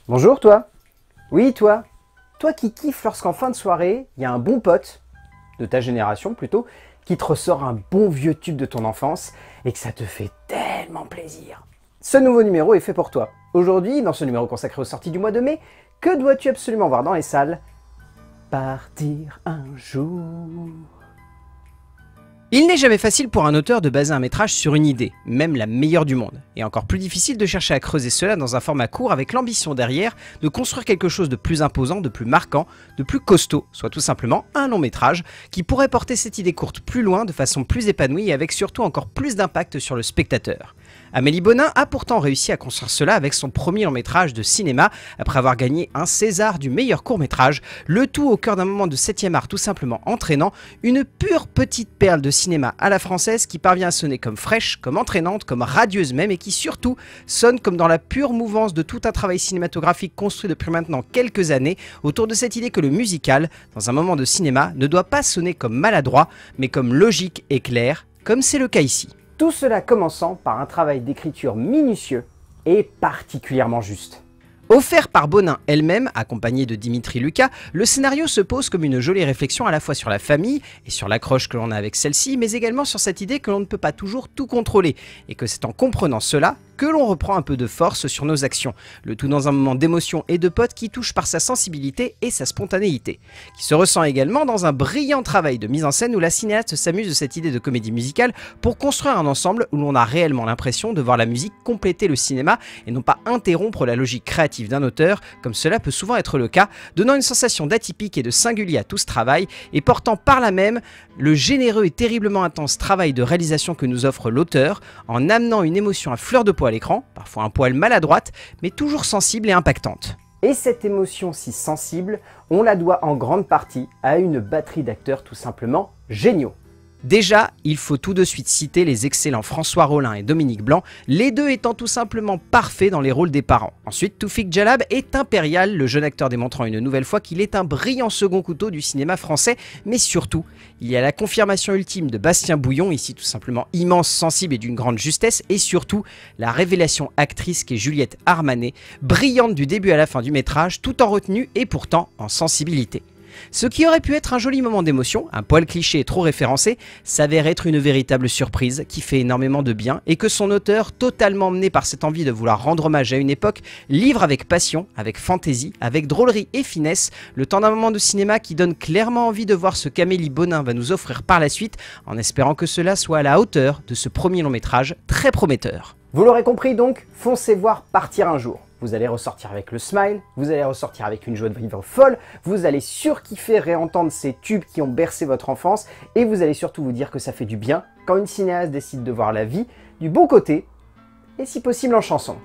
Bonjour toi. Oui toi. Toi qui kiffes lorsqu'en fin de soirée, il y a un bon pote, de ta génération plutôt, qui te ressort un bon vieux tube de ton enfance et que ça te fait tellement plaisir. Ce nouveau numéro est fait pour toi. Aujourd'hui, dans ce numéro consacré aux sorties du mois de mai, que dois-tu absolument voir dans les salles? Partir un jour. Il n'est jamais facile pour un auteur de baser un métrage sur une idée, même la meilleure du monde. Et encore plus difficile de chercher à creuser cela dans un format court avec l'ambition derrière de construire quelque chose de plus imposant, de plus marquant, de plus costaud, soit tout simplement un long métrage qui pourrait porter cette idée courte plus loin de façon plus épanouie et avec surtout encore plus d'impact sur le spectateur. Amélie Bonin a pourtant réussi à construire cela avec son premier long métrage de cinéma, après avoir gagné un César du meilleur court métrage, le tout au cœur d'un moment de 7e art tout simplement entraînant, une pure petite perle de cinéma à la française qui parvient à sonner comme fraîche, comme entraînante, comme radieuse même, et qui surtout sonne comme dans la pure mouvance de tout un travail cinématographique construit depuis maintenant quelques années autour de cette idée que le musical, dans un moment de cinéma, ne doit pas sonner comme maladroit, mais comme logique et clair, comme c'est le cas ici. Tout cela commençant par un travail d'écriture minutieux et particulièrement juste. Offert par Bonin elle-même, accompagnée de Dimitri Lucas, le scénario se pose comme une jolie réflexion à la fois sur la famille et sur l'accroche que l'on a avec celle-ci, mais également sur cette idée que l'on ne peut pas toujours tout contrôler, et que c'est en comprenant cela que l'on reprend un peu de force sur nos actions, le tout dans un moment d'émotion et de potes qui touche par sa sensibilité et sa spontanéité, qui se ressent également dans un brillant travail de mise en scène où la cinéaste s'amuse de cette idée de comédie musicale pour construire un ensemble où l'on a réellement l'impression de voir la musique compléter le cinéma et non pas interrompre la logique créative d'un auteur, comme cela peut souvent être le cas, donnant une sensation d'atypique et de singulier à tout ce travail et portant par là même le généreux et terriblement intense travail de réalisation que nous offre l'auteur en amenant une émotion à fleur de peau à l'écran, parfois un poil maladroite, mais toujours sensible et impactante. Et cette émotion si sensible, on la doit en grande partie à une batterie d'acteurs tout simplement géniaux. Déjà, il faut tout de suite citer les excellents François Rolin et Dominique Blanc, les deux étant tout simplement parfaits dans les rôles des parents. Ensuite, Toufik Jalab est impérial, le jeune acteur démontrant une nouvelle fois qu'il est un brillant second couteau du cinéma français, mais surtout, il y a la confirmation ultime de Bastien Bouillon, ici tout simplement immense, sensible et d'une grande justesse, et surtout, la révélation actrice qu'est Juliette Armanet, brillante du début à la fin du métrage, tout en retenue et pourtant en sensibilité. Ce qui aurait pu être un joli moment d'émotion, un poil cliché et trop référencé, s'avère être une véritable surprise qui fait énormément de bien et que son auteur, totalement emmené par cette envie de vouloir rendre hommage à une époque, livre avec passion, avec fantaisie, avec drôlerie et finesse, le temps d'un moment de cinéma qui donne clairement envie de voir ce qu'Amélie Bonin va nous offrir par la suite, en espérant que cela soit à la hauteur de ce premier long métrage très prometteur. Vous l'aurez compris donc, foncez voir Partir un jour. Vous allez ressortir avec le smile, vous allez ressortir avec une joie de vivre folle, vous allez surkiffer réentendre ces tubes qui ont bercé votre enfance et vous allez surtout vous dire que ça fait du bien quand une cinéaste décide de voir la vie du bon côté et si possible en chanson.